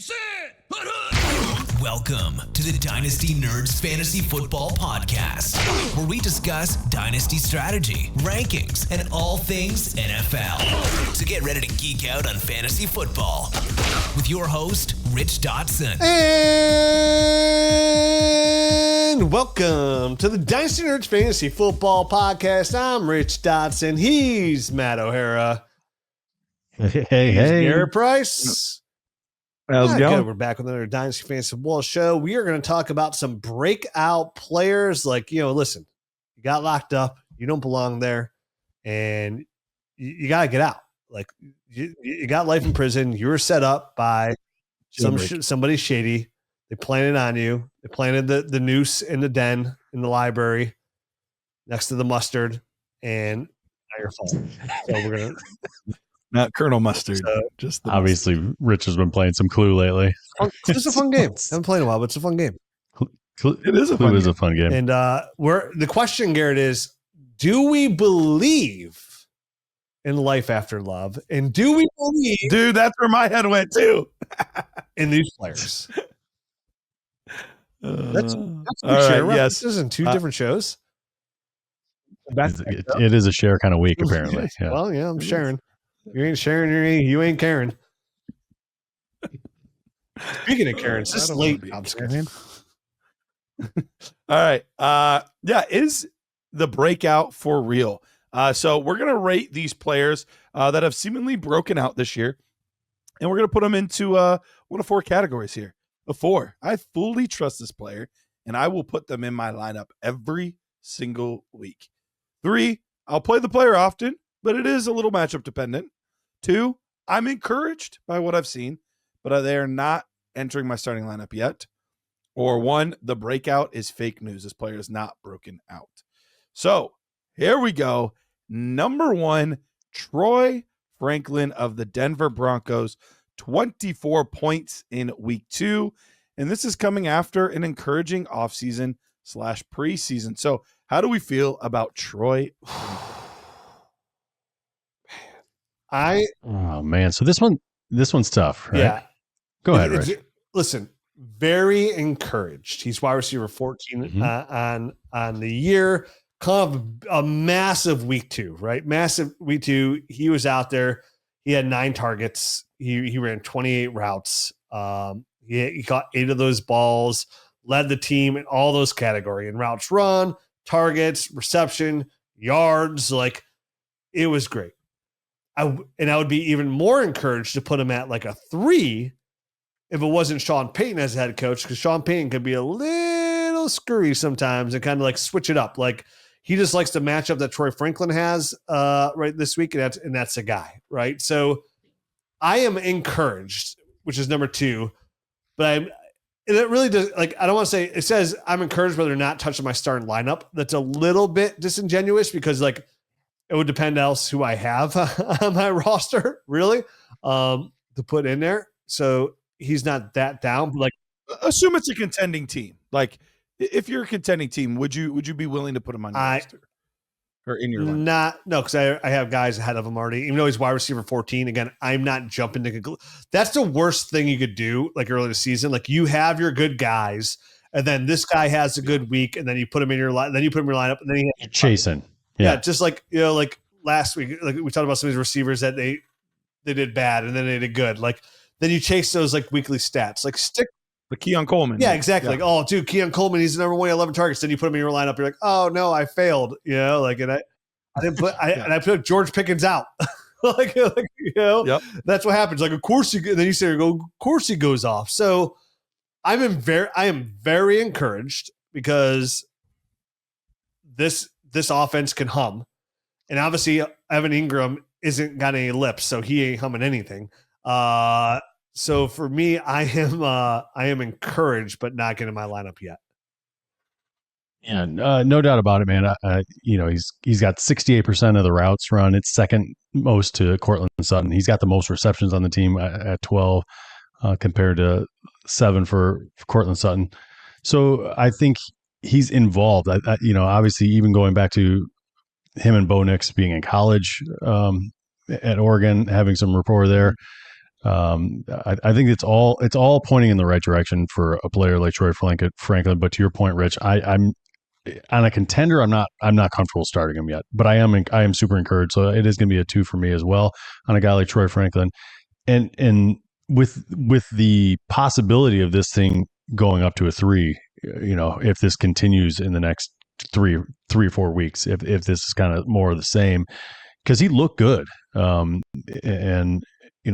sit. Welcome to the Dynasty Nerds Fantasy Football Podcast, where we discuss dynasty strategy, rankings, and all things NFL. So get ready to geek out on fantasy football with your host, Rich Dotson. And welcome to the Dynasty Nerds Fantasy Football Podcast. I'm Rich Dotson. He's Matt O'Hara. Hey. Garrett Price. How's it going? We're back with another Dynasty Fantasy Football show. We are going to talk about some breakout players. Like, listen, you got locked up. You don't belong there. And you got to get out. Like, you got life in prison. You were set up by somebody shady. They planted on you. They planted the noose in the den in the library next to the mustard. And now you're falling. So we're going to... Not Colonel Mustard. So, just the obviously, mustard. Rich has been playing some Clue lately. It's a fun game. I haven't played in a while, but it's a fun game. It is a Clue fun is game. a fun game. And the question, Garrett, is: do we believe in life after love? And do we believe, Dude, that's where my head went too. in these players? That's all share. right, yes. This isn't two different shows. It is a share kind of week, apparently. Yeah. Well, yeah, I'm sharing. You ain't sharing. You ain't caring. Speaking of Karen, it's just late. I'm just kidding. All right. Is the breakout for real? So we're going to rate these players that have seemingly broken out this year, and we're going to put them into one of four categories here. Four, I fully trust this player, and I will put them in my lineup every single week. 3, I'll play the player often, but it is a little matchup dependent. 2, I'm encouraged by what I've seen, but they are not entering my starting lineup yet. Or 1, the breakout is fake news. This player is not broken out. So here we go. Number 1, Troy Franklin of the Denver Broncos, 24 points in week 2. And this is coming after an encouraging offseason / preseason. So how do we feel about Troy? Oh man, so this one's tough, right? Yeah. Go ahead, Rich. Listen, very encouraged. He's wide receiver 14 on the year. Kind of a massive week 2, right? Massive week 2. He was out there. He had 9 targets. He ran 28 routes. He caught 8 of those balls. Led the team in all those categories in routes run, targets, reception, yards. Like, it was great. I would be even more encouraged to put him at like a 3 if it wasn't Sean Payton as head coach, because Sean Payton could be a little screwy sometimes and kind of like switch it up. Like, he just likes the matchup that Troy Franklin has right this week, and that's a guy, right? So I am encouraged, which is number 2, but it really does, like, I don't want to say, it says I'm encouraged, but they're not touching my starting lineup. That's a little bit disingenuous because, like, it would depend else who I have on my roster, really, to put in there. So he's not that down. But, like, assume it's a contending team. Like, if you're a contending team, would you be willing to put him on your roster or in your lineup? No, because I have guys ahead of him already. Even though he's wide receiver 14, again, I'm not jumping to. That's the worst thing you could do, like, early in the season. Like, you have your good guys, and then this guy has a good week, and then you put him in your lineup, and then you're chasing. Yeah, just like, like last week, like we talked about some of these receivers that they did bad and then they did good. Like, then you chase those like weekly stats, like stick the Keon Coleman. Yeah, exactly. Yeah. Like, oh, dude, Keon Coleman, he's the number 1, 11 targets. Then you put him in your lineup. You're like, oh no, I failed. Like, and I didn't put, and I put George Pickens out. like, that's what happens. Like, of course then you say, of course he goes off. So I am very encouraged because this offense can hum. And obviously Evan Ingram isn't got any lips, so he ain't humming anything. So for me, I am encouraged, but not getting my lineup yet. Yeah, no doubt about it, man. He's got 68% of the routes run. It's second most to Cortland Sutton. He's got the most receptions on the team at 12, compared to 7 for Cortland Sutton. So I think he's involved. Obviously, even going back to him and Bo Nix being in college at Oregon, having some rapport there. I think it's all pointing in the right direction for a player like Troy Franklin. But to your point, Rich, I'm on a contender. I'm not comfortable starting him yet, but I am super encouraged. So it is going to be a 2 for me as well on a guy like Troy Franklin, and with the possibility of this thing going up to a 3, if this continues in the next 3 or 4 weeks, if this is kind of more of the same, because he looked good, and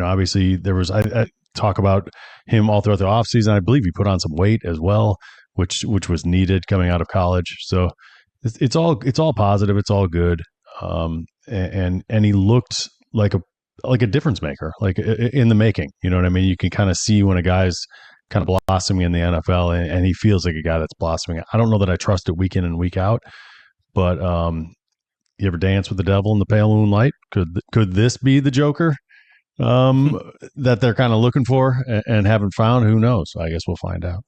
obviously there was I talk about him all throughout the offseason. I believe he put on some weight as well, which was needed coming out of college. So it's all positive. It's all good. And he looked like a difference maker, like in the making. You know what I mean? You can kind of see when a guy's kind of blossoming in the NFL, and he feels like a guy that's blossoming. I don't know that I trust it week in and week out, but you ever dance with the devil in the pale moonlight? Could this be the Joker that they're kind of looking for and haven't found? Who knows? I guess we'll find out.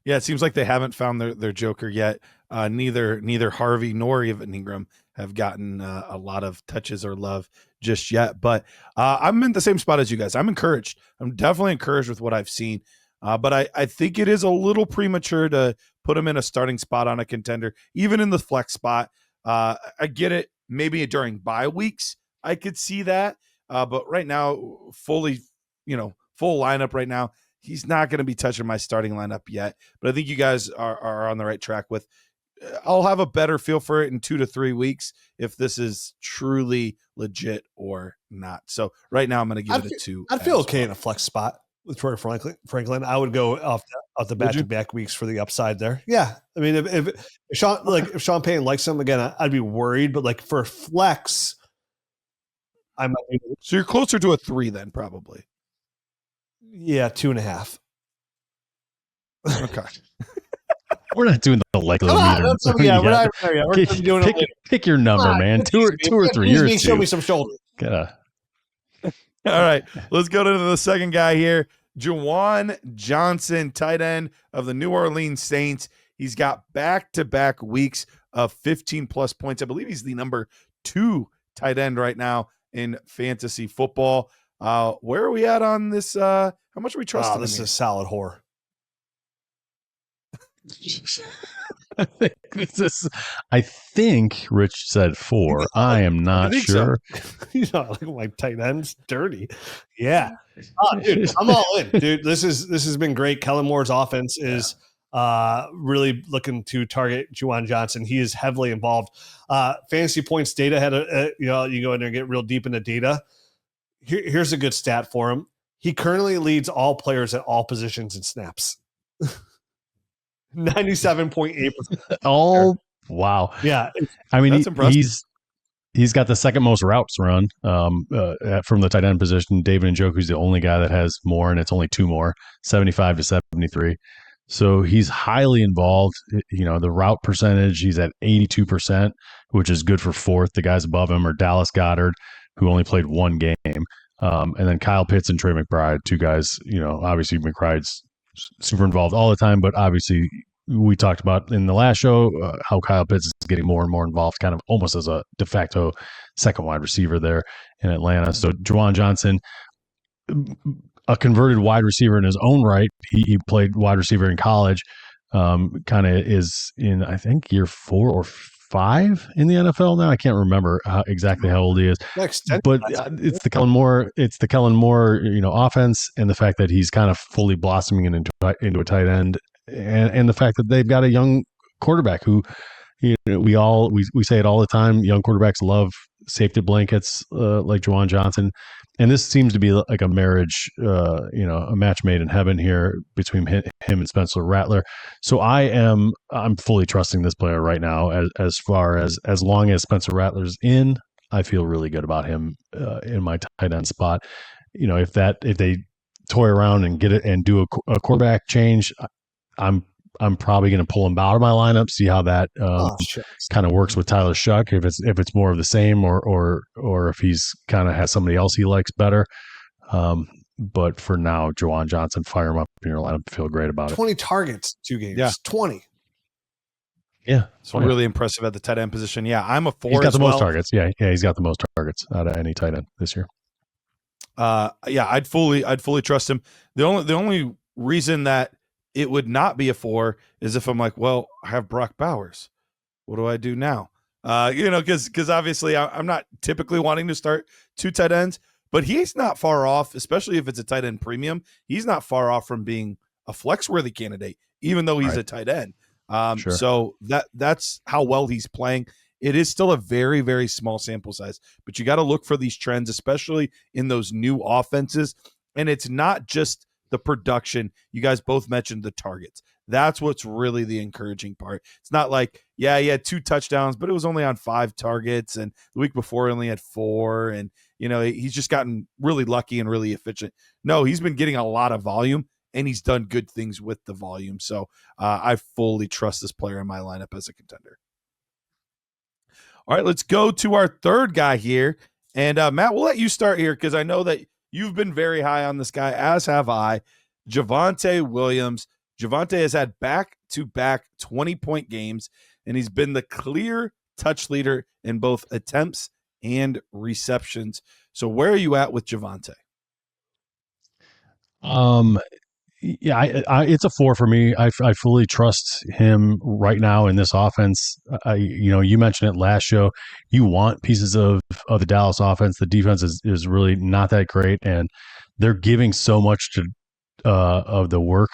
Yeah, it seems like they haven't found their Joker yet. Neither Harvey nor Evan Ingram have gotten a lot of touches or love just yet. But I'm in the same spot as you guys. I'm encouraged. I'm definitely encouraged with what I've seen. But I think it is a little premature to put him in a starting spot on a contender, even in the flex spot. I get it. Maybe during bye weeks, I could see that. But right now, full lineup right now, he's not going to be touching my starting lineup yet. But I think you guys are on the right track with. I'll have a better feel for it in 2 to 3 weeks if this is truly legit or not. So right now, I'm going to give it a 2. I'd feel okay in a flex spot with Troy Franklin. I would go off the back-to-back weeks for the upside there. Yeah, I mean, if Sean Payton likes him again, I'd be worried. But like for flex, I might. So you're closer to a 3 then, probably. Yeah, 2.5. Okay. We're not doing the likely meter. We're not there yet. We're doing it later. Pick your number, man. 2 or 3 years. Show me some shoulder. All right, let's go to the second guy here. Juwan Johnson, tight end of the New Orleans Saints. He's got back-to-back weeks of 15-plus points. I believe he's the number 2 tight end right now in fantasy football. Where are we at on this? How much are we trusting? This is a solid whore. I think Rich said 4. I am not sure. So. Like my tight end's dirty. Yeah. Dude, I'm all in, dude. This has been great. Kellen Moore's offense is really looking to target Juwan Johnson. He is heavily involved. Fantasy points data had you go in there and get real deep into data. Here's a good stat for him. He currently leads all players at all positions in snaps. 97.8%. Oh, wow. Yeah. I mean, that's he's got the second most routes run from the tight end position. David Njoku's the only guy that has more, and it's only 2 more, 75 to 73. So he's highly involved. The route percentage, he's at 82%, which is good for 4th. The guys above him are Dallas Goedert, who only played 1 game. And then Kyle Pitts and Trey McBride, 2 guys, obviously McBride's super involved all the time, but obviously we talked about in the last show how Kyle Pitts is getting more and more involved, kind of almost as a de facto second wide receiver there in Atlanta. So Juwan Johnson, a converted wide receiver in his own right. He played wide receiver in college, kind of is in, I think, year 4 or 5 in the NFL now. I can't remember exactly how old he is, but it's the Kellen Moore. It's the Kellen Moore, offense, and the fact that he's kind of fully blossoming into a tight end, and the fact that they've got a young quarterback who, we say it all the time. Young quarterbacks love safety blankets like Juwan Johnson, and this seems to be like a marriage, a match made in heaven here between him and Spencer Rattler. So I'm fully trusting this player right now. As far as long as Spencer Rattler's in, I feel really good about him in my tight end spot. If they toy around and get it and do a quarterback change, I'm probably going to pull him out of my lineup, see how that kind of works with Tyler Shuck. If it's more of the same, or if he's kind of has somebody else he likes better. But for now, Juwan Johnson, fire him up in your lineup. Feel great about 20 targets, 2 games. Yeah, 20. Yeah, so really impressive at the tight end position. Yeah, I'm a 4. He's got the most targets. Yeah, he's got the most targets out of any tight end this year. Yeah, I'd fully trust him. The only reason that it would not be a 4 is if I'm like, well, I have Brock Bowers. What do I do now? Because obviously I'm not typically wanting to start 2 tight ends, but he's not far off, especially if it's a tight end premium. He's not far off from being a flex-worthy candidate, even though he's a tight end. Sure. So that's how well he's playing. It is still a very, very small sample size, but you got to look for these trends, especially in those new offenses. And it's not just the production. You guys both mentioned the targets. That's what's really the encouraging part. It's not like, yeah, he had 2 touchdowns, but it was only on 5 targets. And the week before he only had 4. And, he's just gotten really lucky and really efficient. No, he's been getting a lot of volume, and he's done good things with the volume. So I fully trust this player in my lineup as a contender. All right, let's go to our third guy here. And Matt, we'll let you start here because I know that you've been very high on this guy, as have I. Javonte Williams. Javonte has had back-to-back 20-point games, and he's been the clear touch leader in both attempts and receptions. So where are you at with Javonte? Yeah, it's a 4 for me. I fully trust him right now in this offense. You mentioned it last show. You want pieces of the Dallas offense. The defense is really not that great, and they're giving so much of the work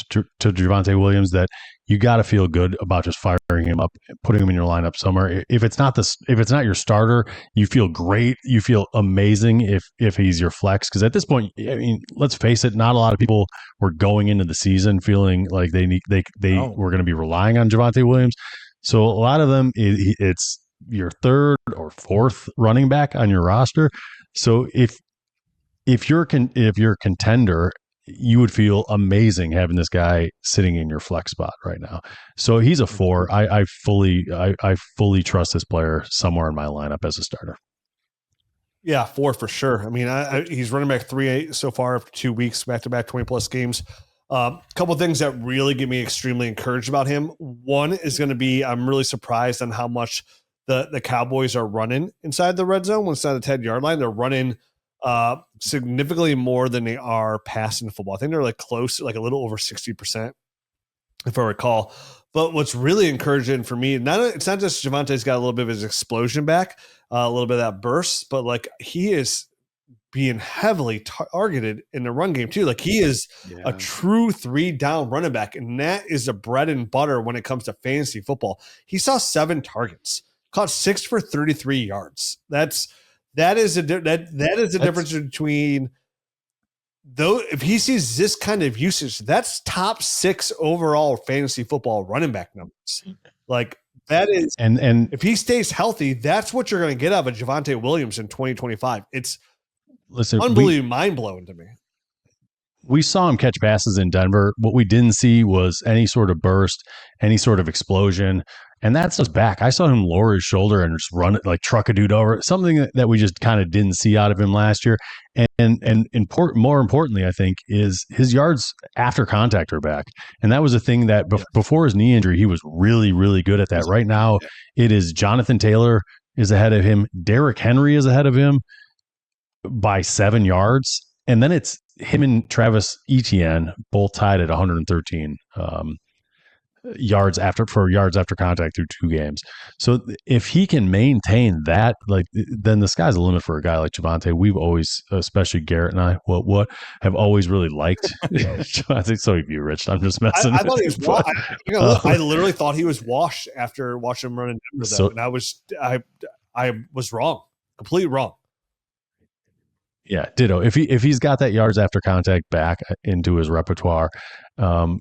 to Javonte Williams that you got to feel good about just firing him up, putting him in your lineup somewhere. If it's not your starter, you feel great. You feel amazing if he's your flex. Because at this point, I mean, let's face it, not a lot of people were going into the season feeling like they were going to be relying on Javonte Williams. So a lot of them, it's your third or fourth running back on your roster. So if you're a contender, you would feel amazing having this guy sitting in your flex spot right now. So he's a 4. I fully trust this player somewhere in my lineup as a starter. Yeah, 4 for sure. I mean, he's running back 3 so far after 2 weeks, back-to-back 20-plus games. Couple of things that really get me extremely encouraged about him. One is going to be I'm really surprised on how much the Cowboys are running inside the red zone, inside the 10-yard line. They're running significantly more than they are passing football. I think they're like close, like a little over 60%, if I recall. But what's really encouraging for me, it's not just Javonte's got a little bit of his explosion back, a little bit of that burst, but like he is being heavily targeted in the run game too. Like he is a true 3-down running back, and that is the bread and butter when it comes to fantasy football. He saw 7 targets, caught 6 for 33 yards. That is a difference between though. If he sees this kind of usage, that's top 6 overall fantasy football running back numbers. Like that is, and if he stays healthy, that's what you're going to get out of Javonte Williams in 2025. It's unbelievably mind blowing to me. We saw him catch passes in Denver. What we didn't see was any sort of burst, any sort of explosion. And that's just back. I saw him lower his shoulder and just run it, like truck a dude over. Something that we just kind of didn't see out of him last year. And more importantly, I think, is his yards after contact are back. And that was a thing that before his knee injury, he was really, really good at that. Right now, it is Jonathan Taylor is ahead of him. Derrick Henry is ahead of him by 7 yards. And then it's him and Travis Etienne both tied at 113 yards after contact through 2 games. So if he can maintain that, then the sky's the limit for a guy like Javonte. We've always, especially Garrett and I, what have always really liked. I think so have you, Rich. I'm just messing. I thought he was. I literally thought he was washed after watching him run in Denver. So, and I was wrong, completely wrong. Yeah, ditto. If he's got that yards after contact back into his repertoire,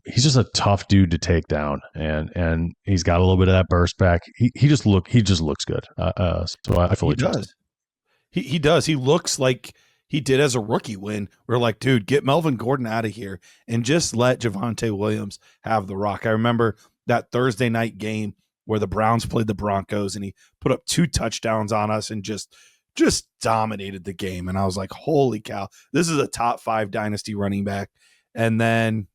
he's just a tough dude to take down, and he's got a little bit of that burst back. He just looks good. So I fully trust him. He does. He looks like he did as a rookie when we're like, dude, get Melvin Gordon out of here and just let Javonte Williams have the rock. I remember that Thursday night game where the Browns played the Broncos and he put up 2 touchdowns on us and just dominated the game. And I was like, holy cow, this is a top 5 dynasty running back. And then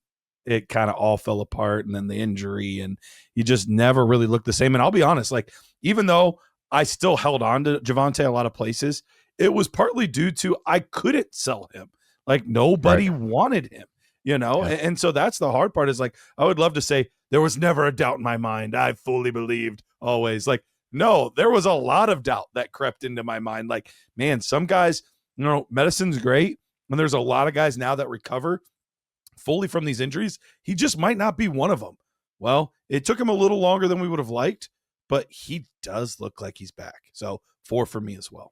it kind of all fell apart, and then the injury, and he just never really looked the same. And I'll be honest, like, even though I still held on to Javonte a lot of places, it was partly due to I couldn't sell him. Like nobody wanted him, and so that's the hard part is like, I would love to say there was never a doubt in my mind. I fully believed always. Like, no, there was a lot of doubt that crept into my mind. Like, man, some guys, medicine's great. And there's a lot of guys now that recover fully from these injuries. He just might not be one of them. Well, it took him a little longer than we would have liked, but he does look like he's back. So 4 for me as well.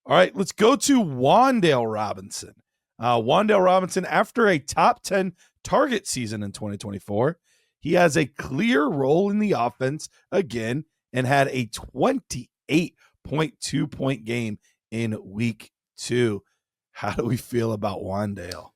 All right, let's go to Wan'Dale Robinson. Wan'Dale Robinson, after a top 10 target season in 2024, he has a clear role in the offense again and had a 28.2 point game in week 2. How do we feel about Wan'Dale?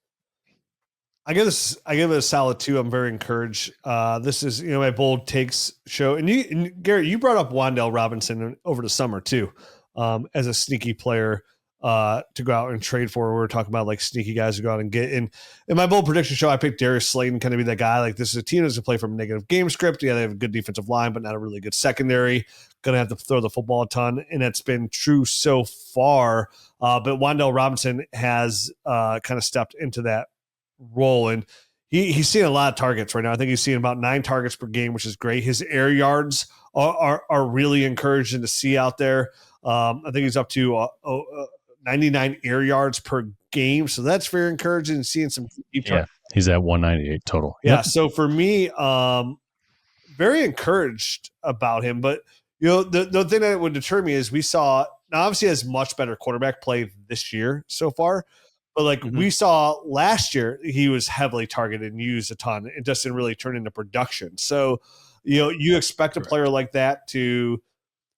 I give it a solid 2. I'm very encouraged. This is, my bold takes show. And Garrett, you brought up Wan'Dale Robinson over the summer too, as a sneaky player to go out and trade for. We were talking about like sneaky guys to go out and get in my bold prediction show. I picked Darius Slayton kind of be that guy. Like, this is a team that's to play from a negative game script. Yeah, they have a good defensive line, but not a really good secondary. Going to have to throw the football a ton, and that's been true so far. But Wan'Dale Robinson has kind of stepped into that role, and he's seeing a lot of targets right now. I think he's seeing about 9 targets per game, which is great. His air yards are really encouraging to see out there. I think he's up to 99 air yards per game, so that's very encouraging. Seeing some deep targets. He's at 198 total. Yeah, so for me, very encouraged about him. But the thing that would deter me is we saw, now obviously he has much better quarterback play this year so far. But like we saw last year, he was heavily targeted and used a ton. It just didn't really turn into production. So, you expect a player like that to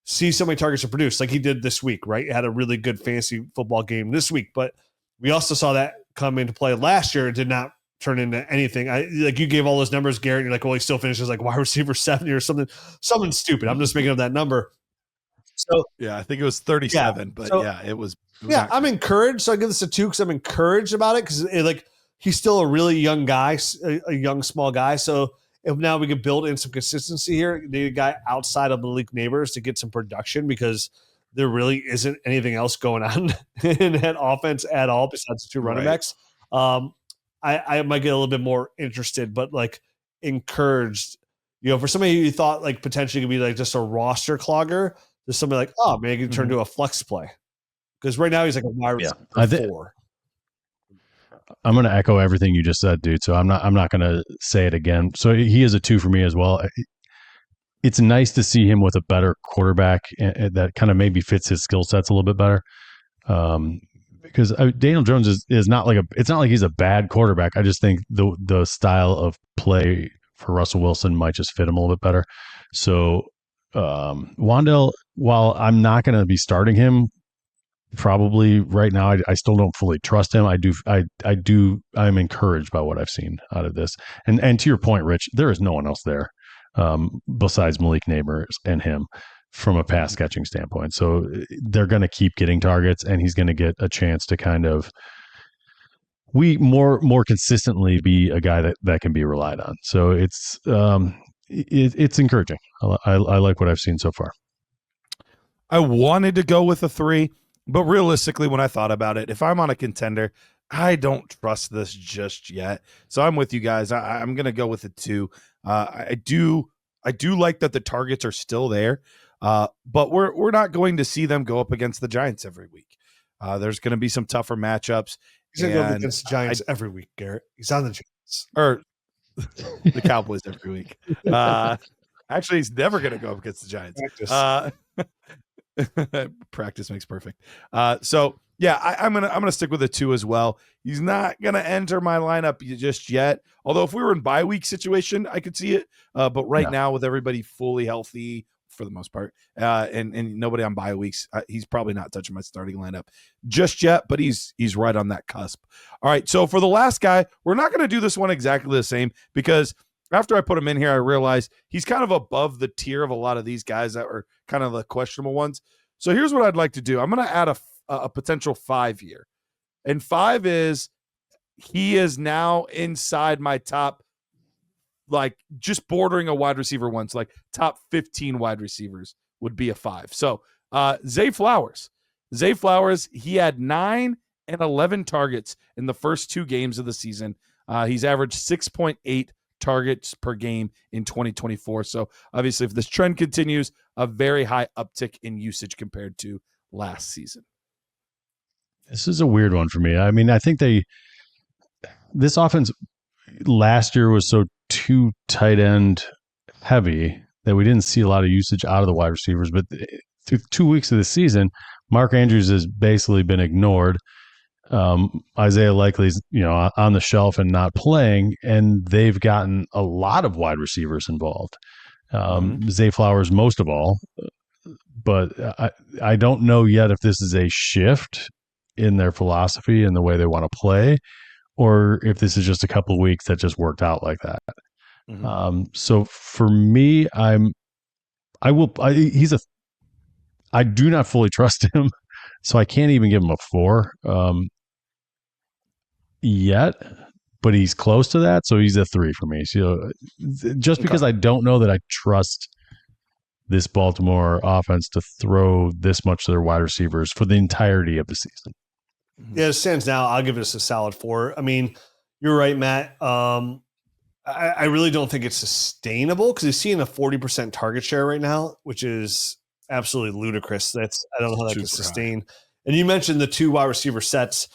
see so many targets to produce, like he did this week, right? He had a really good fantasy football game this week, but we also saw that come into play last year. It did not turn into anything. You gave all those numbers, Garrett, and you're like, well, he still finishes like wide receiver 70 or something stupid. I'm just making up that number. So yeah, I think it was 37, but it was. I'm encouraged. So I give this a 2 because I'm encouraged about it because he's still a really young guy, a young small guy. So if now we can build in some consistency here, need a guy outside of Malik Neighbors to get some production because there really isn't anything else going on in that offense at all besides the 2 running backs. I might get a little bit more interested, but like encouraged. For somebody who you thought like potentially could be like just a roster clogger. There's somebody like, oh, maybe he can turn to a flex play. Because right now he's like a wide receiver 4. I'm going to echo everything you just said, dude. So I'm not going to say it again. So he is a 2 for me as well. It's nice to see him with a better quarterback that kind of maybe fits his skill sets a little bit better. Because Daniel Jones is not like it's not like he's a bad quarterback. I just think the style of play for Russell Wilson might just fit him a little bit better. So Wan'Dale, while I'm not going to be starting him probably right now, I still don't fully trust him. I'm encouraged by what I've seen out of this. And to your point, Rich, there is no one else there besides Malik Neighbors and him from a pass catching standpoint. So they're going to keep getting targets, and he's going to get a chance to kind of more consistently be a guy that can be relied on. So it's encouraging. I like what I've seen so far. I wanted to go with a 3, but realistically, when I thought about it, if I'm on a contender, I don't trust this just yet. So I'm with you guys. I'm going to go with a 2. I do like that the targets are still there, but we're not going to see them go up against the Giants every week. There's going to be some tougher matchups. He's going to go up against the Giants every week, Garrett. He's on the Giants. Or the Cowboys every week. Actually, he's never going to go up against the Giants. Practice makes perfect. So yeah, I'm gonna stick with a 2 as well. He's not gonna enter my lineup just yet. Although if we were in bye week situation, I could see it. But right now, with everybody fully healthy for the most part, and nobody on bye weeks, he's probably not touching my starting lineup just yet. But he's right on that cusp. All right. So for the last guy, we're not gonna do this one exactly the same because after I put him in here, I realized he's kind of above the tier of a lot of these guys that were kind of the questionable ones. So here's what I'd like to do. I'm going to add a potential 5 here. And 5 is he is now inside my top, like just bordering a wide receiver once, like top 15 wide receivers would be a 5. So Zay Flowers, Zay Flowers, he had 9 and 11 targets in the first 2 games of the season. He's averaged 6.8 targets per game in 2024. So obviously, if this trend continues, a very high uptick in usage compared to last season. This is a weird one for me. I mean, I think this offense last year was so too tight end heavy that we didn't see a lot of usage out of the wide receivers. But through 2 weeks of the season, Mark Andrews has basically been ignored. Isaiah Likely's, on the shelf and not playing, and they've gotten a lot of wide receivers involved. Zay Flowers most of all, but I don't know yet if this is a shift in their philosophy and the way they want to play, or if this is just a couple of weeks that just worked out like that. So for me, I do not fully trust him, so I can't even give him a 4 yet, but he's close to that, so he's a 3 for me. So just because I don't know that I trust this Baltimore offense to throw this much to their wide receivers for the entirety of the season. Yeah, it stands now. I'll give this a solid 4. I mean, you're right, Matt. I really don't think it's sustainable because he's seeing a 40% target share right now, which is absolutely ludicrous. I don't know how that can sustain. And you mentioned the 2 wide receiver sets.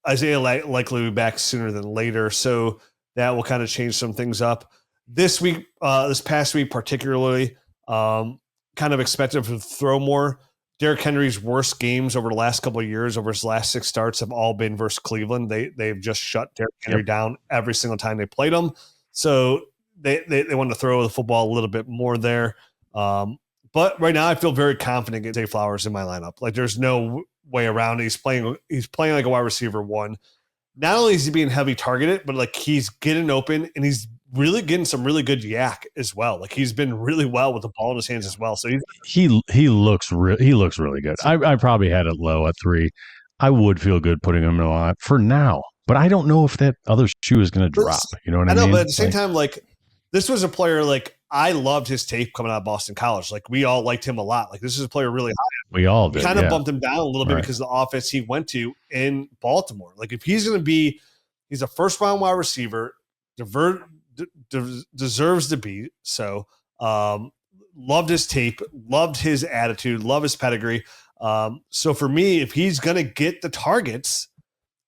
Isaiah likely will be back sooner than later, so that will kind of change some things up. This week, this past week particularly, kind of expected to throw more. Derrick Henry's worst games over the last couple of years, over his last 6 starts, have all been versus Cleveland. They've just shut Derrick Henry down every single time they played him. So they want to throw the football a little bit more there. But right now, I feel very confident in Zay Flowers in my lineup. Like there's no way around it. He's playing like a wide receiver 1. Not only is he being heavy targeted, but like he's getting open and he's really getting some really good yak as well. Like he's been really well with the ball in his hands as well. So he looks really good. I probably had it low at 3. I would feel good putting him in a line for now, but I don't know if that other shoe is going to drop. You know what I mean? I know, but at the same time, like this was a player like I loved his tape coming out of Boston College. Like we all liked him a lot. Like this is a player really high. We all did. Kind of bumped him down a little bit because of the offense he went to in Baltimore. Like if he's going to be, he's a first round wide receiver, deserves to be. So loved his tape, loved his attitude, loved his pedigree. So for me, if he's going to get the targets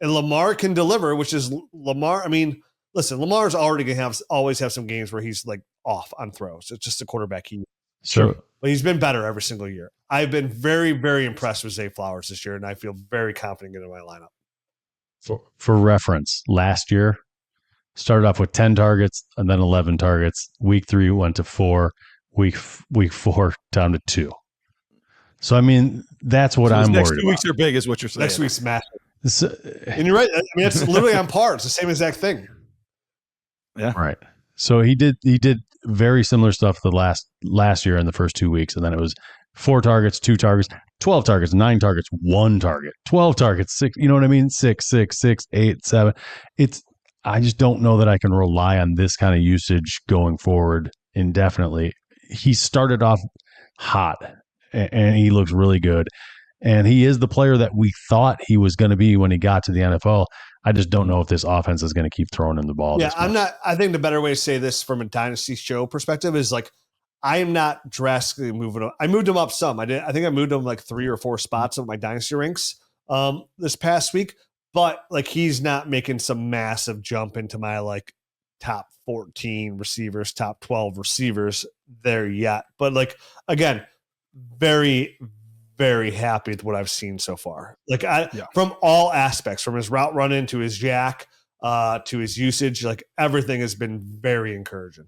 and Lamar can deliver, which is Lamar. I mean, listen, Lamar's already going to always have some games where he's like off on throws. It's just a quarterback. Sure. But he's been better every single year. I've been very, very impressed with Zay Flowers this year, and I feel very confident in my lineup. For reference, last year started off with 10 targets and then 11 targets. Week 3 went to 4. Week 4 down to 2. So I mean, that's what I'm worried about. Next 2 weeks are big, is what you're saying. Next week's massive. And you're right. I mean, it's literally on par. It's the same exact thing. Yeah. Right. So he did very similar stuff the last year in the first 2 weeks, and then it was 4 targets, 2 targets, 12 targets, 9 targets, 1 target, 12 targets, 6. You know what I mean? 6, 6, 6, 8, 7. I just don't know that I can rely on this kind of usage going forward indefinitely. He started off hot, and he looks really good, and he is the player that we thought he was going to be when he got to the NFL. I just don't know if this offense is going to keep throwing him the ball. Yeah, I think the better way to say this from a dynasty show perspective is like, I am not drastically moving him. I moved him up some. I think I moved him like 3 or 4 spots of my dynasty ranks this past week, but like he's not making some massive jump into my like top 14 receivers, top 12 receivers there yet. But like, again, very, very happy with what I've seen so far. Like from all aspects, from his route running to his jack, to his usage, like everything has been very encouraging.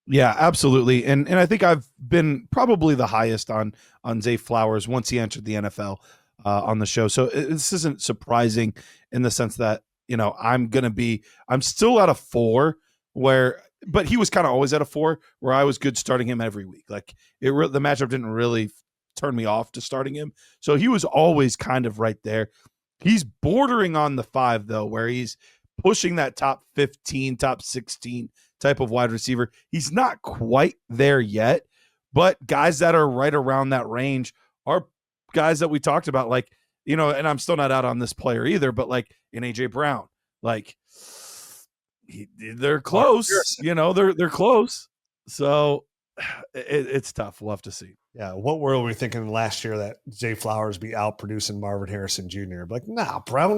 Yeah, absolutely. And I think I've been probably the highest on Zay Flowers once he entered the NFL on the show. So this isn't surprising in the sense that, I'm still at a 4 but he was kind of always at a 4 where I was good starting him every week. Like the matchup didn't really turn me off to starting him. So he was always kind of right there. He's bordering on the 5 though, where he's pushing that top 15, top 16 type of wide receiver. He's not quite there yet, But guys that are right around that range are guys that we talked about, like, you know, and I'm still not out on this player either, but like in AJ Brown, like they're close, you know, they're close. So it's tough. We'll have to see. Yeah. What world were we thinking last year that Zay Flowers be out producing Marvin Harrison Jr.? Like, nah, bro,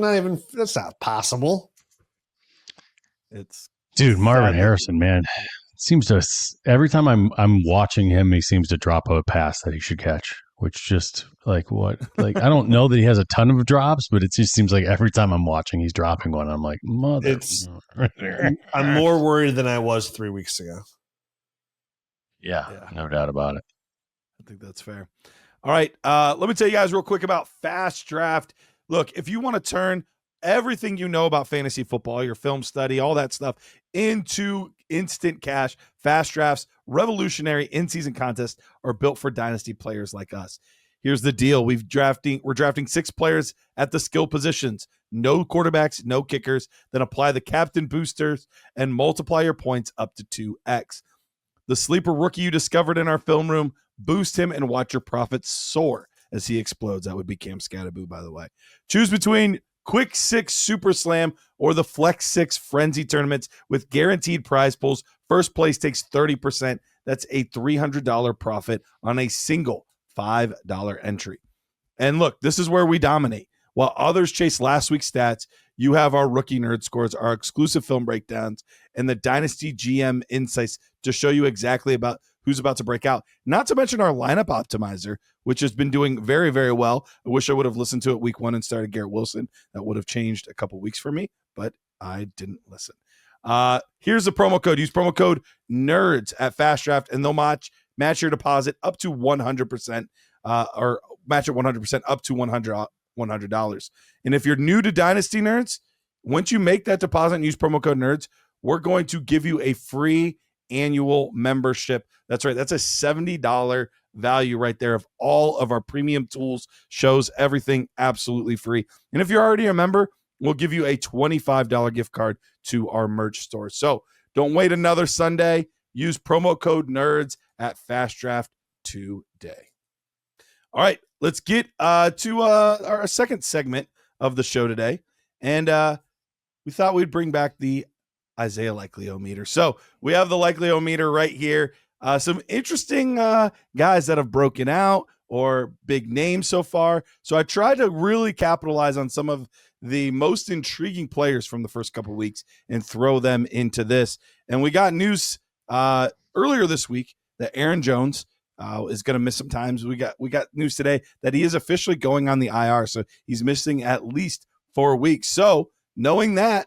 that's not possible. It's Marvin Harrison, man, seems to, every time I'm watching him, he seems to drop a pass that he should catch, which just like what, like, I don't know that he has a ton of drops, but it just seems like every time I'm watching, he's dropping one. I'm like, mother. I'm more worried than I was 3 weeks ago. Yeah, no doubt about it. I think that's fair. All right. Let me tell you guys real quick about Fast Draft. Look, if you want to turn everything you know about fantasy football, your film study, all that stuff into instant cash, Fast Draft's revolutionary in-season contests are built for dynasty players like us. Here's the deal. We're drafting 6 players at the skill positions, no quarterbacks, no kickers, then apply the captain boosters and multiply your points up to 2x. The sleeper rookie you discovered in our film room, boost him and watch your profits soar as he explodes. That would be Cam Scattaboo, by the way. Choose between Quick 6 Super Slam or the Flex 6 Frenzy tournaments with guaranteed prize pools. First place takes 30%. That's a $300 profit on a single $5 entry. And look, this is where we dominate. While others chase last week's stats, you have our rookie nerd scores, our exclusive film breakdowns, and the Dynasty GM insights to show you exactly about who's about to break out. Not to mention our lineup optimizer, which has been doing very, very well. I wish I would have listened to it week 1 and started Garrett Wilson. That would have changed a couple weeks for me, but I didn't listen. Here's the promo code. Use promo code NERDS at Fast Draft, and they'll match your deposit up to 100%, or match it 100% up to $100. And if you're new to Dynasty Nerds, once you make that deposit and use promo code NERDS, we're going to give you a free annual membership. That's right. That's a $70 value right there of all of our premium tools, shows, everything absolutely free. And if you're already a member, we'll give you a $25 gift card to our merch store. So don't wait another Sunday. Use promo code NERDS at Fast Draft today. All right, let's get to our second segment of the show today. And we thought we'd bring back the Isaiah Likely-O-Meter. So we have the Likely-O-Meter right here. Some interesting guys that have broken out or big names so far. So I tried to really capitalize on some of the most intriguing players from the first couple of weeks and throw them into this. And we got news earlier this week that Aaron Jones is going to miss some times. We got news today that he is officially going on the IR. So he's missing at least 4 weeks. So knowing that,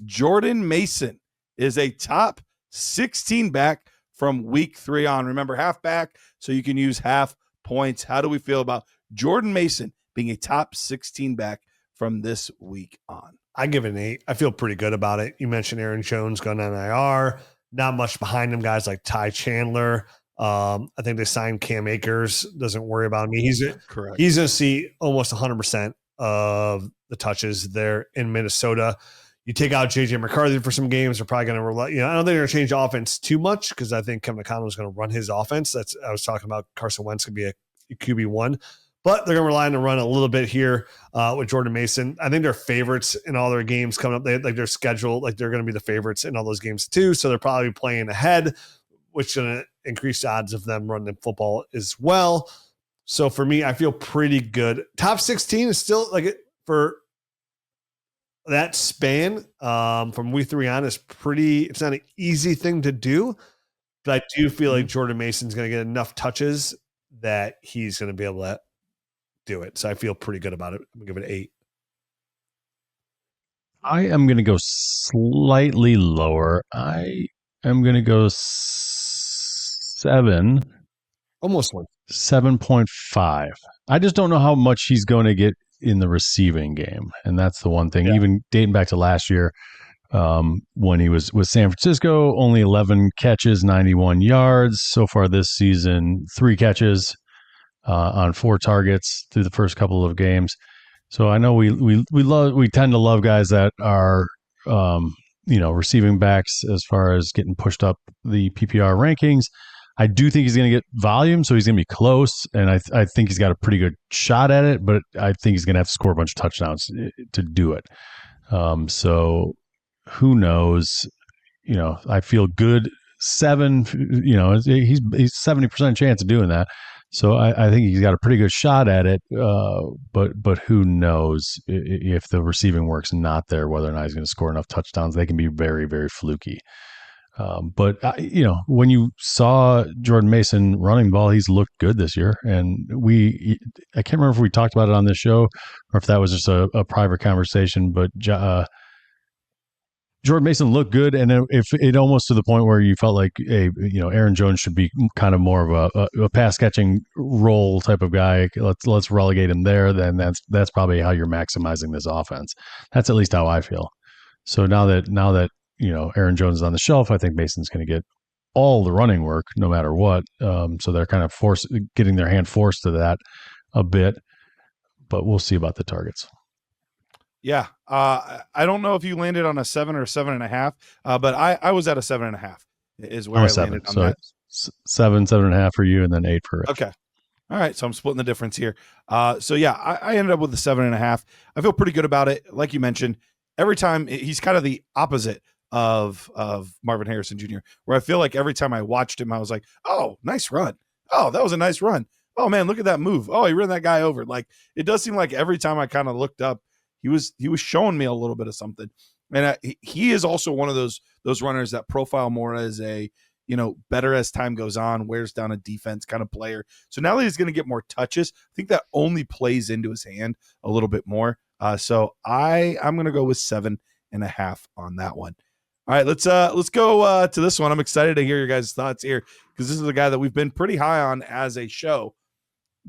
Jordan Mason is a top 16 back from week 3 on. Remember, half back, so you can use half points. How do we feel about Jordan Mason being a top 16 back from this week on? I give it an 8. I feel pretty good about it. You mentioned Aaron Jones going on IR. Not much behind him, guys like Ty Chandler. I think they signed Cam Akers. Doesn't worry about me. He's going to see almost 100% of the touches there in Minnesota. You take out JJ McCarthy for some games, they're probably going to rely. I don't think they're going to change the offense too much because I think Kevin McConnell is going to run his offense. I was talking about Carson Wentz could be a QB1, but they're going to rely on the run a little bit here with Jordan Mason. I think they're favorites in all their games coming up. Their schedule, they're going to be the favorites in all those games too. So they're probably playing ahead, which is going to increase the odds of them running the football as well. So for me, I feel pretty good. Top 16 is still for that span from week 3 on is it's not an easy thing to do, but I do feel like Jordan Mason's going to get enough touches that he's going to be able to do it. So I feel pretty good about it. I'm going to give it an 8. I am going to go slightly lower. I am going to go 7. Almost 1. 7.5. I just don't know how much he's going to get in the receiving game. And that's the one thing, even dating back to last year, when he was with San Francisco, only 11 catches, 91 yards. So far this season, 3 catches on 4 targets through the first couple of games. So I know we tend to love guys that are, receiving backs as far as getting pushed up the PPR rankings. I do think he's going to get volume, so he's going to be close, and I think he's got a pretty good shot at it, but I think he's going to have to score a bunch of touchdowns to do it. So who knows? I feel good. 7, he's 70% chance of doing that. So I think he's got a pretty good shot at it. But who knows if the receiving work's not there, whether or not he's going to score enough touchdowns. They can be very, very fluky. But when you saw Jordan Mason running the ball, he's looked good this year. And I can't remember if we talked about it on this show or if that was just a private conversation, but Jordan Mason looked good, and if it almost to the point where you felt like Aaron Jones should be kind of more of a pass catching role type of guy. Let's relegate him there. Then that's probably how you're maximizing this offense. That's at least how I feel. So now that Aaron Jones is on the shelf, I think Mason's going to get all the running work no matter what. So they're kind of getting their hand forced to that a bit, but we'll see about the targets. Yeah. I don't know if you landed on a 7 or 7.5, but I was at a 7.5 is where I landed on that. 7.5 for you, and then 8 for Rich. Okay. All right. So I'm splitting the difference here. So yeah, I ended up with a 7.5. I feel pretty good about it. Like you mentioned, every time he's kind of the opposite of Marvin Harrison Jr., where I feel like every time I watched him, I was like, oh, nice run. Oh, that was a nice run. Oh man, look at that move. Oh, he ran that guy over. Like, it does seem like every time I kind of looked up, he was showing me a little bit of something. And he is also one of those runners that profile more as a, better as time goes on, wears down a defense kind of player. So now that he's going to get more touches, I think that only plays into his hand a little bit more. So I'm going to go with 7.5 on that one. All right, let's go to this one. I'm excited to hear your guys' thoughts here, because this is a guy that we've been pretty high on as a show.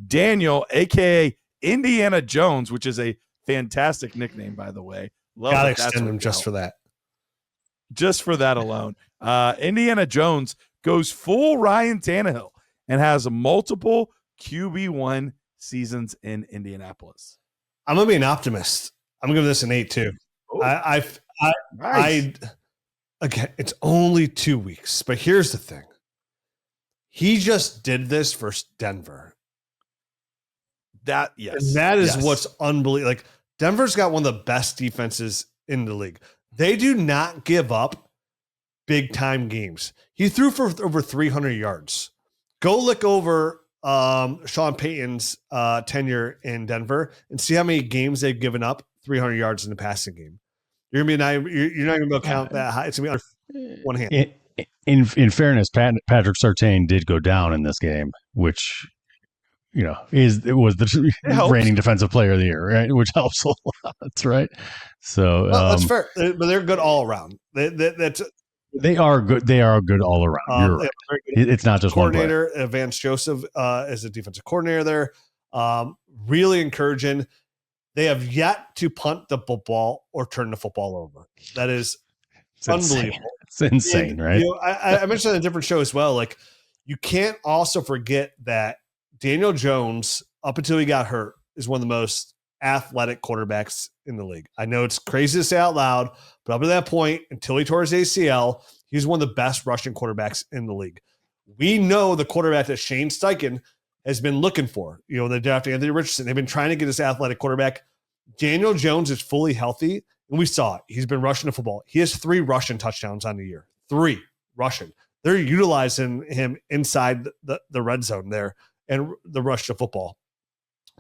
Daniel, aka Indiana Jones, which is a fantastic nickname, by the way. Gotta extend him just for that. Just for that alone. Indiana Jones goes full Ryan Tannehill and has multiple QB1 seasons in Indianapolis. I'm gonna be an optimist. I'm gonna give this an 8 too. Nice. Again, it's only 2 weeks, but here's the thing. He just did this versus Denver. That is what's unbelievable. Like, Denver's got one of the best defenses in the league. They do not give up big time games. He threw for over 300 yards. Go look over Sean Payton's tenure in Denver and see how many games they've given up 300 yards in the passing game. You're not going to be able to count that high. It's going to be on one hand. In fairness, Patrick Surtain did go down in this game, which was the reigning defensive player of the year, right? Which helps a lot, right? So that's fair, but they're good all around. They are good. They are good all around. You're right. It's not just coordinator. One player. Vance Joseph is a defensive coordinator there. Really encouraging. They have yet to punt the football or turn the football over. That is unbelievable. It's insane, right? I mentioned on a different show as well. Like, you can't also forget that Daniel Jones, up until he got hurt, is one of the most athletic quarterbacks in the league. I know it's crazy to say out loud, but up to that point, until he tore his ACL, he's one of the best rushing quarterbacks in the league. We know the quarterback that Shane Steichen has been looking for. They drafted Anthony Richardson. They've been trying to get this athletic quarterback. Daniel Jones is fully healthy, and we saw it. He's been rushing the football. He has 3 rushing touchdowns on the year. 3 rushing. They're utilizing him inside the red zone there and the rush to football.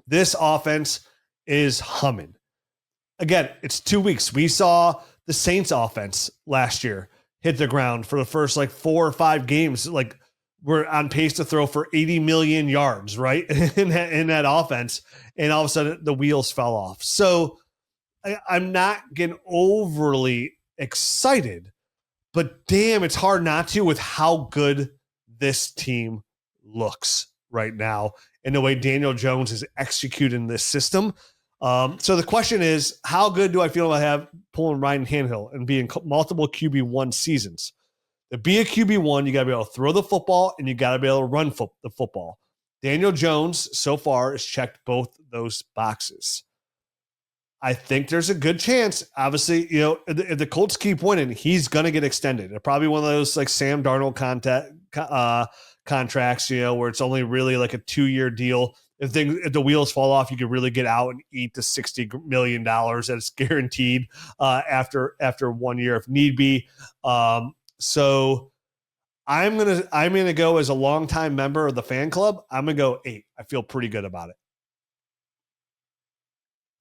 This offense is humming. Again, it's 2 weeks. We saw the Saints offense last year hit the ground for the first 4 or 5 games. We're on pace to throw for 80 million yards, right? in that offense. And all of a sudden the wheels fell off. So I'm not getting overly excited, but damn, it's hard not to with how good this team looks right now and the way Daniel Jones is executing this system. So the question is, how good do I feel about pulling Ryan Tannehill and being multiple QB1 seasons? To be a QB1, you got to be able to throw the football and you got to be able to run the football. Daniel Jones so far has checked both those boxes. I think there's a good chance. Obviously, if the Colts keep winning, he's going to get extended. It's probably one of those Sam Darnold contracts, where it's only really like a 2-year deal. If the wheels fall off, you could really get out and eat the $60 million that's guaranteed after 1 year if need be. So I'm gonna go as a longtime member of the fan club. I'm gonna go 8. I feel pretty good about it.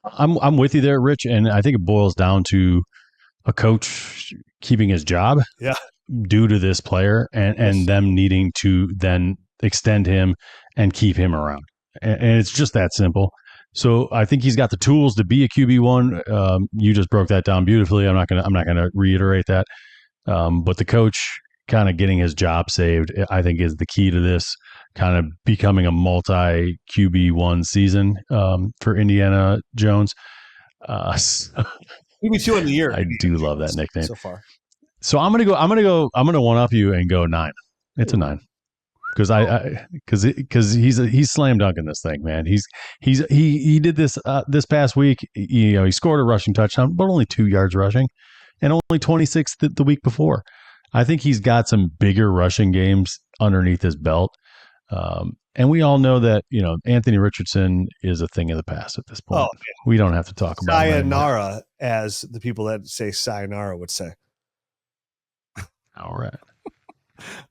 I'm with you there, Rich, and I think it boils down to a coach keeping his job due to this player and them needing to then extend him and keep him around. And it's just that simple. So I think he's got the tools to be a QB1. You just broke that down beautifully. I'm not gonna reiterate that. But the coach kind of getting his job saved, I think, is the key to this kind of becoming a multi QB1 season for Indiana Jones. QB2 in the year. I do love that nickname so far. So I'm gonna one up you and go 9. It's a 9 because he's slam dunking this thing, man. He did this this past week. He scored a rushing touchdown, but only 2 yards rushing, and only 26 the week before. I think he's got some bigger rushing games underneath his belt. And we all know that, Anthony Richardson is a thing of the past at this point. Oh, yeah. We don't have to talk about sayonara, as the people that say sayonara would say. All right.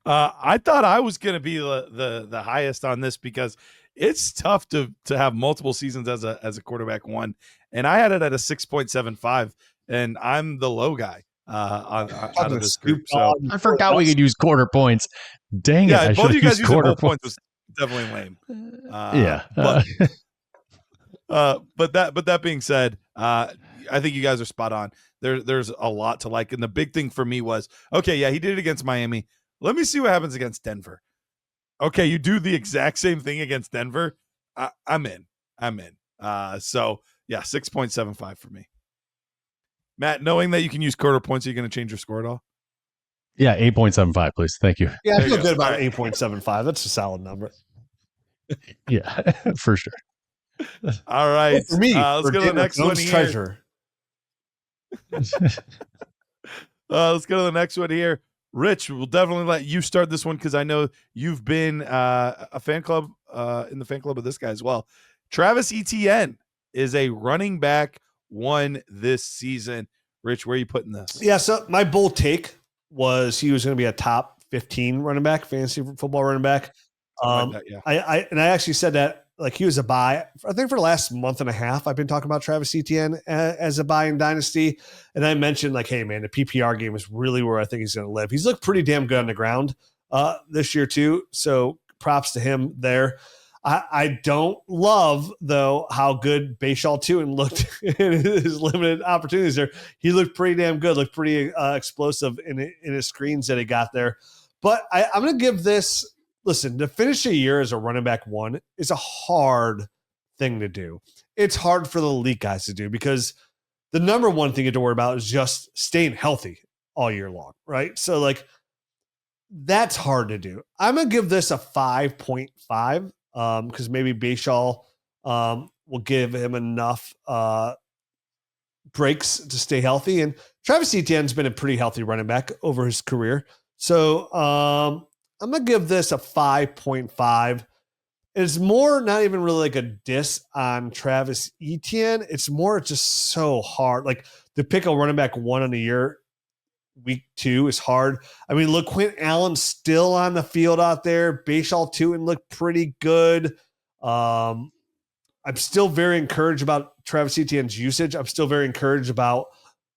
I thought I was going to be the highest on this because it's tough to have multiple seasons as a quarterback one. And I had it at a 6.75, and I'm the low guy out of this group. So I forgot we could use quarter points. Dang it. Yeah, both of you guys using whole points was definitely lame. But that being said, I think you guys are spot on. There's a lot to like. And the big thing for me was, okay, yeah, he did it against Miami. Let me see what happens against Denver. Okay, you do the exact same thing against Denver. I'm in. So, yeah, 6.75 for me. Matt, knowing that you can use quarter points, are you going to change your score at all? Yeah, 8.75, please. Thank you. Yeah, I feel good about 8.75. That's a solid number. Yeah, for sure. All right. Well, for me, let's go to the next one here. Treasure. Let's go to the next one here. Rich, we'll definitely let you start this one because I know you've been a fan club in the fan club of this guy as well. Travis Etienne is a running back one this season. Rich, where are you putting this? Yeah, so my bold take was he was going to be a top 15 running back, fantasy football running back. I actually said that like he was a buy. I think for the last month and a half, I've been talking about Travis Etienne as a buy in Dynasty. And I mentioned like, hey man, the PPR game is really where I think he's going to live. He's looked pretty damn good on the ground this year too. So props to him there. I don't love though how good Bashaw Tuin looked in his limited opportunities there. He looked pretty damn good, looked pretty explosive in his screens that he got there. But I'm going to give this. Listen, to finish a year as a running back one is a hard thing to do. It's hard for the elite guys to do because the number one thing you have to worry about is just staying healthy all year long, right? So, like, that's hard to do. I'm going to give this a 5.5 because maybe Bashaw will give him enough breaks to stay healthy. And Travis Etienne's been a pretty healthy running back over his career. So, I'm going to give this a 5.5. It's more not even really like a diss on Travis Etienne. It's more just so hard. Like to pick a running back one on the year, week 2 is hard. I mean, look, Quinn Allen's still on the field out there. Bashaw Tuin looked pretty good. I'm still very encouraged about Travis Etienne's usage. I'm still very encouraged about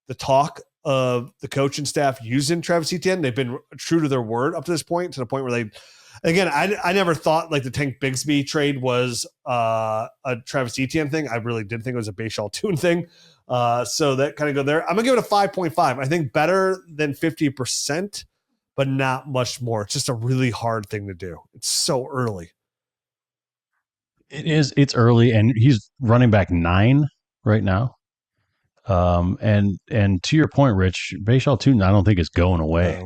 the talk of the coaching staff using Travis Etienne. They've been true to their word up to this point, to the point where they, again, I never thought like the Tank Bigsby trade was a Travis Etienne thing. I really did think it was a Bashaw Tuin thing. So that kind of go there. I'm gonna give it a 5.5. I think better than 50%, but not much more. It's just a really hard thing to do. It's so early. It is. It's early, and he's running back 9 right now. And to your point, Rich, Bashaw Tuin, I don't think is going away.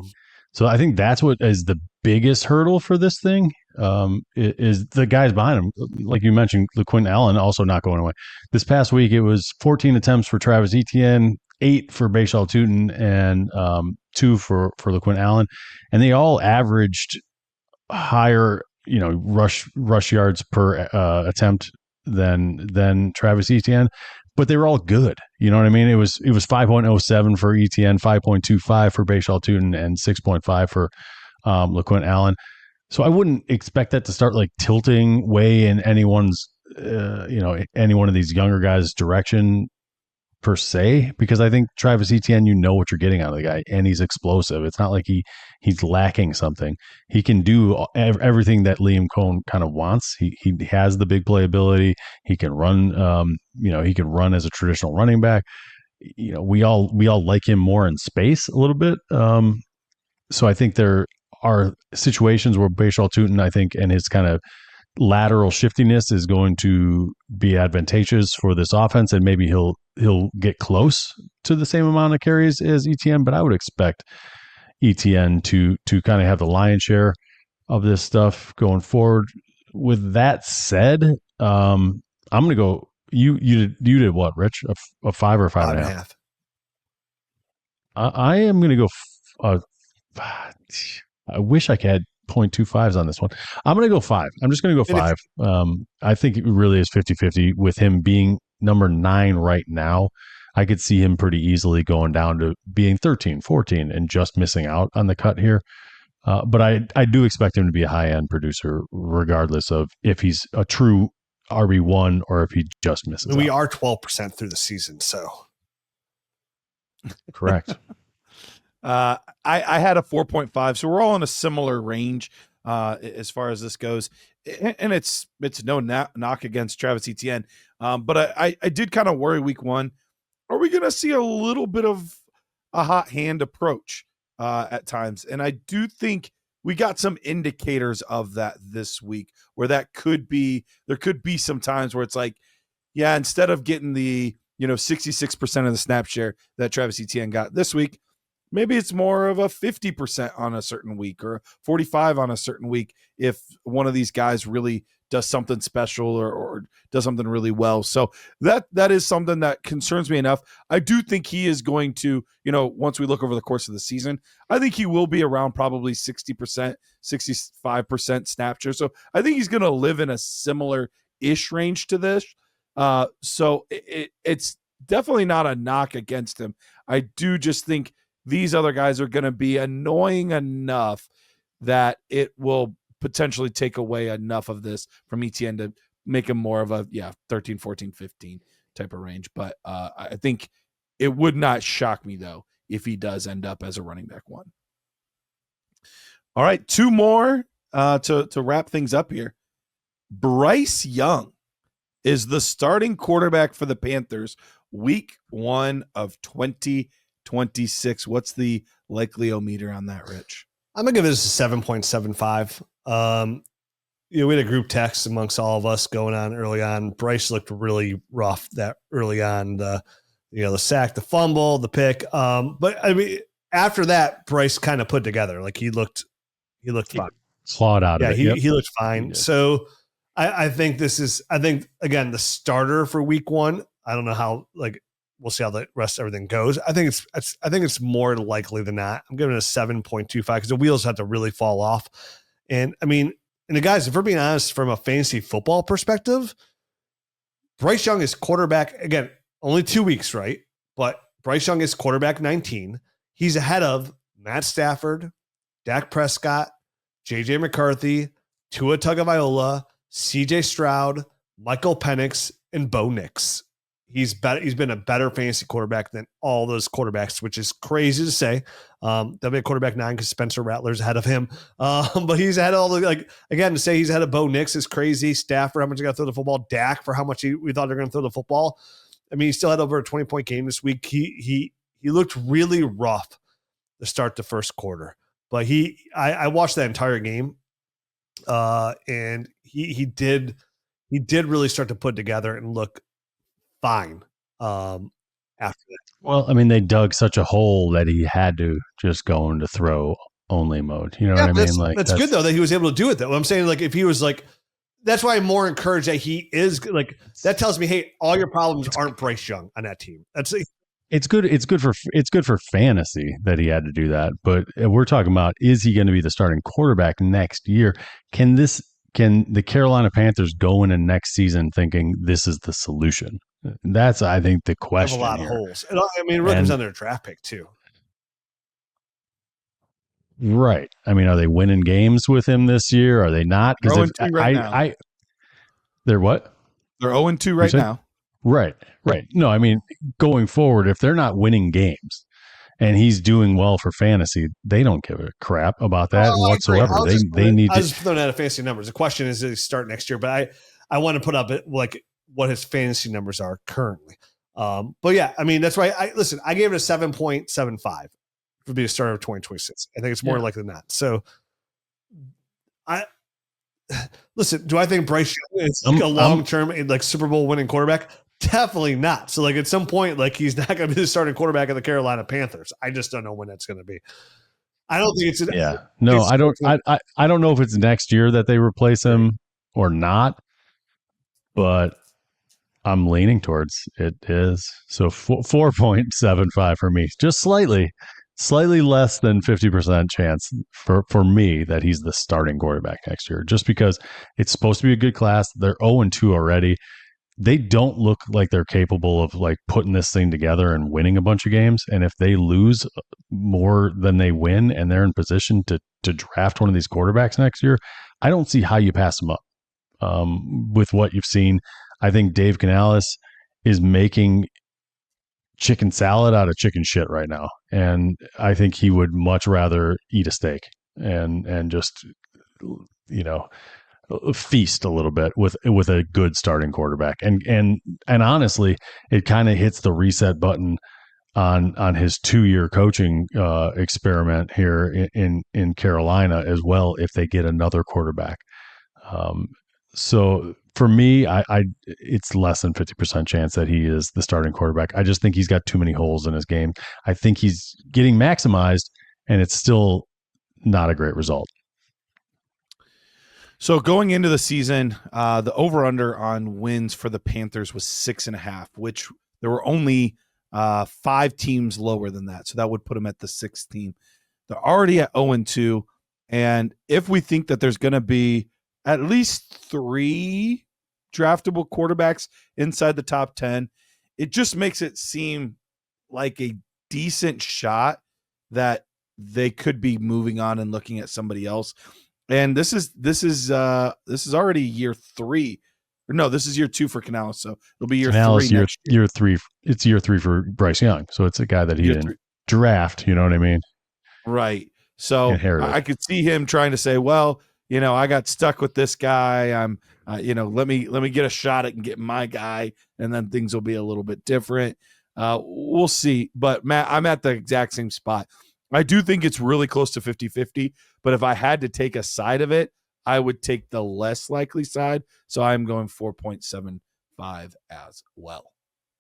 So I think that's what is the biggest hurdle for this thing. Is the guys behind him, like you mentioned, LaQuint Allen also not going away. This past week, it was 14 attempts for Travis Etienne, 8 for Bashaw Tuin, and 2 for LaQuint Allen, and they all averaged higher, rush yards per attempt than Travis Etienne, but they were all good. You know what I mean? It was 5.07 for Etienne, 5.25 for Bashal Tootin, and 6.5 for LaQuint Allen. So I wouldn't expect that to start like tilting way in anyone's, any one of these younger guys' direction per se, because I think Travis Etienne, what you're getting out of the guy, and he's explosive. It's not like he's lacking something. He can do everything that Liam Cohn kind of wants. He has the big playability. He can run. He can run as a traditional running back. We all like him more in space a little bit. So I think there are situations where Bashal Tootin, I think, and his kind of lateral shiftiness is going to be advantageous for this offense, and maybe he'll get close to the same amount of carries as Etienne, but I would expect Etienne to kind of have the lion's share of this stuff going forward. With that said, I'm going to go. You did what, Rich? A 5 or 5.5? I am going to go. I wish I had 0.25s on this one. I'm going to go 5. I'm just going to go 5. I think it really is 50-50 with him being number 9 right now. I could see him pretty easily going down to being 13, 14 and just missing out on the cut here. But I do expect him to be a high-end producer regardless of if he's a true RB1 or if he just misses We out. are 12% through the season, so. Correct. I had a 4.5, so we're all in a similar range as far as this goes, and it's no knock against Travis Etienne, but I did kind of worry week 1. Are we going to see a little bit of a hot hand approach at times? And I do think we got some indicators of that this week, where there could be some times where it's like, yeah, instead of getting the 66% of the snap share that Travis Etienne got this week, maybe it's more of a 50% on a certain week or 45 on a certain week if one of these guys really does something special or does something really well. So that is something that concerns me enough. I do think he is going to, once we look over the course of the season, I think he will be around probably 60%, 65% snap share. So I think he's going to live in a similar-ish range to this. So it's definitely not a knock against him. I do just think these other guys are going to be annoying enough that it will potentially take away enough of this from Etienne to make him more of a 13, 14, 15 type of range. But I think it would not shock me, though, if he does end up as a running back 1. All right, 2 more to wrap things up here. Bryce Young is the starting quarterback for the Panthers week 1 of 2026. What's the likely-o-meter on that, Rich? I'm going to give this a 7.75. We had a group text amongst all of us going on early on. Bryce looked really rough that early on, the sack, the fumble, the pick. But I mean, after that, Bryce kind of put together. Like he looked fine. Clawed out of it. He looked fine. So I think again, the starter for week 1, I don't know how, we'll see how the rest of everything goes. I think it's more likely than not. I'm giving it a 7.25 because the wheels have to really fall off. And I mean, guys, if we're being honest from a fantasy football perspective, Bryce Young is quarterback, again, only 2 weeks, right? But Bryce Young is quarterback 19. He's ahead of Matt Stafford, Dak Prescott, JJ McCarthy, Tua Tagovailoa, CJ Stroud, Michael Penix, and Bo Nix. He's been a better fantasy quarterback than all those quarterbacks, which is crazy to say. They'll be a quarterback 9 because Spencer Rattler's ahead of him. But he's ahead of all the, again, to say he's ahead of Bo Nix is crazy. Stafford, how much he got to throw the football. Dak, for how much we thought they're going to throw the football. I mean, he still had over a 20-point game this week. He looked really rough to start the first quarter. But I watched that entire game, and he did really start to put together and look fine after that. Well, I mean, they dug such a hole that he had to just go into throw only mode. You know what I mean? That's good though that he was able to do it though. I'm saying if he was that's why I'm more encouraged that he is that tells me, hey, all your problems aren't Bryce Young on that team. It's good. It's good for fantasy that he had to do that. But we're talking about, is he going to be the starting quarterback next year? Can the Carolina Panthers go into next season thinking this is the solution? That's, I think, the question. Have a lot here. of holes. And, I mean, it really comes on their draft pick too. Right. I mean, are they winning games with him this year? Are they not? Because they're what? They're 0-2 right now. Right. No, I mean, going forward, if they're not winning games and he's doing well for fantasy, they don't give a crap about that whatsoever. They need to. I was throwing out fantasy numbers. The question is, does he start next year? But I want to put up like what his fantasy numbers are currently. But yeah, I mean, that's right. I gave it a 7.75 to be a starter of 2026. I think it's more likely than not. So listen, do I think Bryce Young is like a long-term like Super Bowl winning quarterback? Definitely not. So like at some point, like he's not going to be the starting quarterback of the Carolina Panthers. I just don't know when that's going to be. I don't think it's I don't know if it's next year that they replace him or not, but I'm leaning towards it is. So 4.75 for me, just slightly less than 50% chance for me that he's the starting quarterback next year, just because it's supposed to be a good class. They're 0-2 already. They don't look like they're capable of like putting this thing together and winning a bunch of games. And if they lose more than they win and they're in position to draft one of these quarterbacks next year, I don't see how you pass them up. With what you've seen, I think Dave Canales is making chicken salad out of chicken shit right now. And I think he would much rather eat a steak and just, feast a little bit with a good starting quarterback. And honestly, it kind of hits the reset button on his 2-year coaching experiment here in Carolina as well, if they get another quarterback. So for me, it's less than 50% chance that he is the starting quarterback. I just think he's got too many holes in his game. I think he's getting maximized, and it's still not a great result. So going into the season, the over-under on wins for the Panthers was 6.5, which there were only 5 teams lower than that. So that would put them at the 6th team. They're already at 0-2. And if we think that there's going to be at least 3 draftable quarterbacks inside the top 10, it just makes it seem like a decent shot that they could be moving on and looking at somebody else. And this is already year 3. No, this is year 2 for Canales. So it'll be year 3 next year. Year 3. It's year 3 for Bryce Young. So it's a guy that he didn't draft. You know what I mean? Right. So I could see him trying to say, well, I got stuck with this guy. I'm, let me get a shot at and get my guy, and then things will be a little bit different. We'll see. But Matt, I'm at the exact same spot. I do think it's really close to 50-50, but if I had to take a side of it, I would take the less likely side. So I'm going 4.75 as well.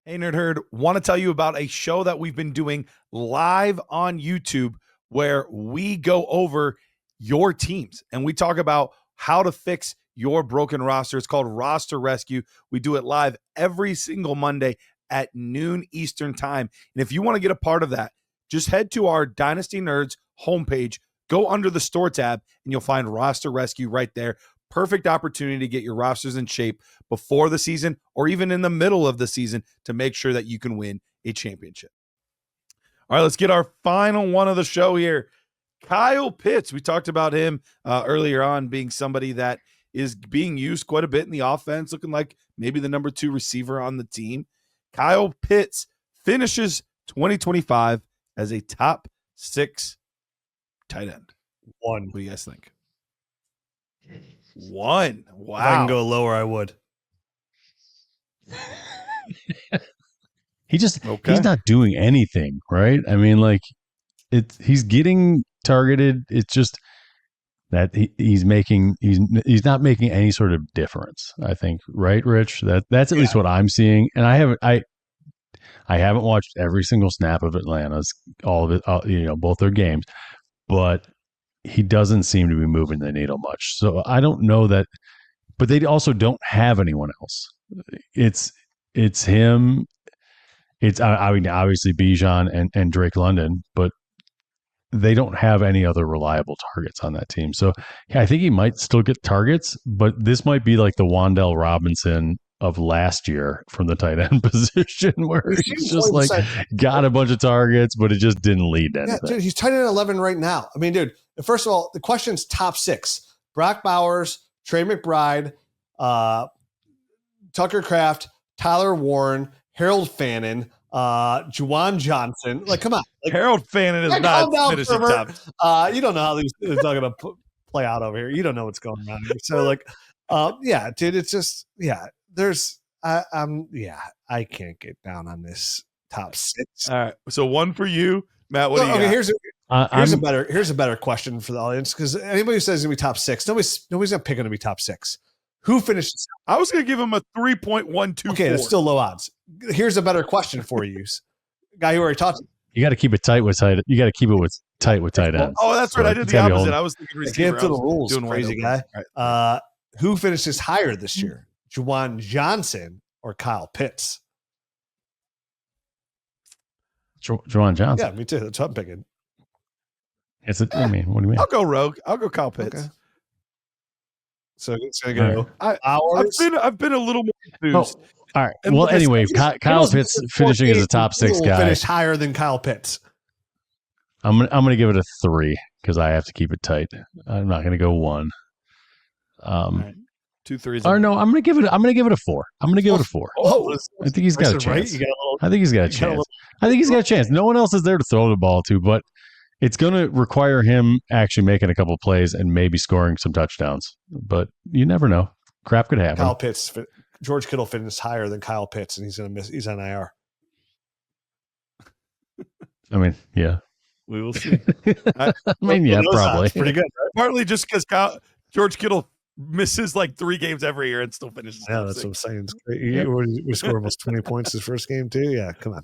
Hey, Nerd Herd, want to tell you about a show that we've been doing live on YouTube where we go over your teams and we talk about how to fix your broken roster. It's called Roster Rescue. We do it live every single Monday at noon Eastern time. And if you want to get a part of that, just head to our Dynasty Nerds homepage, go under the store tab, and you'll find Roster Rescue right there. Perfect opportunity to get your rosters in shape before the season or even in the middle of the season to make sure that you can win a championship. All right, let's get our final one of the show here. Kyle Pitts. We talked about him earlier on being somebody that is being used quite a bit in the offense, looking like maybe the number 2 receiver on the team. Kyle Pitts finishes 2025 as a top 6 tight end. 1. What do you guys think? 1. Wow. If I can go lower, I would. He's not doing anything, right? I mean, like he's getting targeted. It's just that he's not making any sort of difference, I think, right, Rich? That's at least what I'm seeing. And I haven't watched every single snap of Atlanta's, all of it, both their games, but he doesn't seem to be moving the needle much. So I don't know that, but they also don't have anyone else. It's him it's I mean obviously Bijan and Drake London, but they don't have any other reliable targets on that team. So I think he might still get targets, but this might be like the Wan'Dale Robinson of last year from the tight end position, where he's just like got a bunch of targets, but it just didn't lead to anything. Yeah, dude, he's tight end 11 right now. I mean, dude, first of all, the question's top 6: Brock Bowers, Trey McBride, Tucker Kraft, Tyler Warren, Harold Fannin, Juwan Johnson. Like, come on. Like, Harold Fannin is not finishing top. You don't know how these are going to play out over here. You don't know what's going on here. So, like, yeah, dude, it's just, yeah, there's, I can't get down on this top 6. All right. So one for you, Matt. What do you got? Here's a better question for the audience, because anybody who says it's going to be top 6, nobody's going to pick on to be top 6. Who finishes? I was going to give him a 3.124. Okay, that's still low odds. Here's a better question for you, guy who already talked to you. You got to keep it tight with tight. You got to keep it tight with tight ends. Oh, that's right. I did the opposite. I was thinking receiver. Can't the rules, doing crazy guy. Right. Who finishes higher this year, Juwan Johnson or Kyle Pitts? Juwan Johnson. Yeah, me too. That's what I'm picking. I mean, what do you mean? I'll go rogue. I'll go Kyle Pitts. Okay. So it's going to go. I've been a little more enthused. All right. Well, anyway, Kyle Pitts finishing as a top 6 guy. Finish higher than Kyle Pitts. I'm gonna give it a 3 because I have to keep it tight. I'm not gonna go 1. Right. 2 3s. Or no, I'm gonna give it a 4. I'm gonna give it a 4. Oh, I think he's got a chance. I think he's got a chance. I think he's got a chance. No one else is there to throw the ball to, but it's going to require him actually making a couple of plays and maybe scoring some touchdowns. But you never know. Crap could happen. Kyle Pitts, George Kittle finished higher than Kyle Pitts, and he's going to miss. He's on IR. I mean, yeah. We will see. I mean, yeah, probably. Pretty good, right? Partly just because George Kittle misses like 3 games every year and still finishes. Yeah, that's what I'm saying. It's great. We scored almost 20 points his first game, too. Yeah, come on.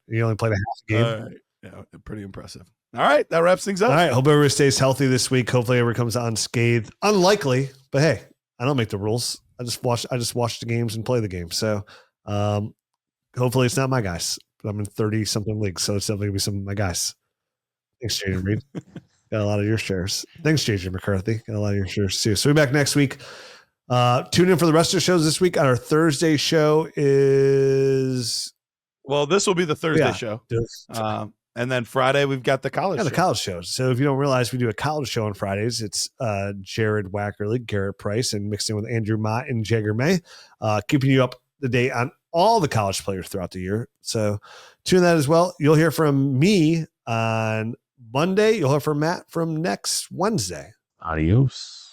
You only played a half game. Yeah, pretty impressive. All right, that wraps things up. All right, hope everybody stays healthy this week. Hopefully, everyone comes unscathed. Unlikely, but hey, I don't make the rules. I just watch the games and play the game. So, hopefully, it's not my guys. But I'm in 30-something leagues, so it's definitely gonna be some of my guys. Thanks, JJ Reed. Got a lot of your shares. Thanks, JJ McCarthy. Got a lot of your shares too. So we'll be back next week. Tune in for the rest of the shows this week. Our Thursday show is. Well, this will be the Thursday show. And then Friday, we've got the college show. The college shows. So if you don't realize, we do a college show on Fridays. It's Jared Wackerly, Garrett Price, and mixed in with Andrew Mott and Jagger May, keeping you up to date on all the college players throughout the year. So tune in that as well. You'll hear from me on Monday. You'll hear from Matt from next Wednesday. Adios.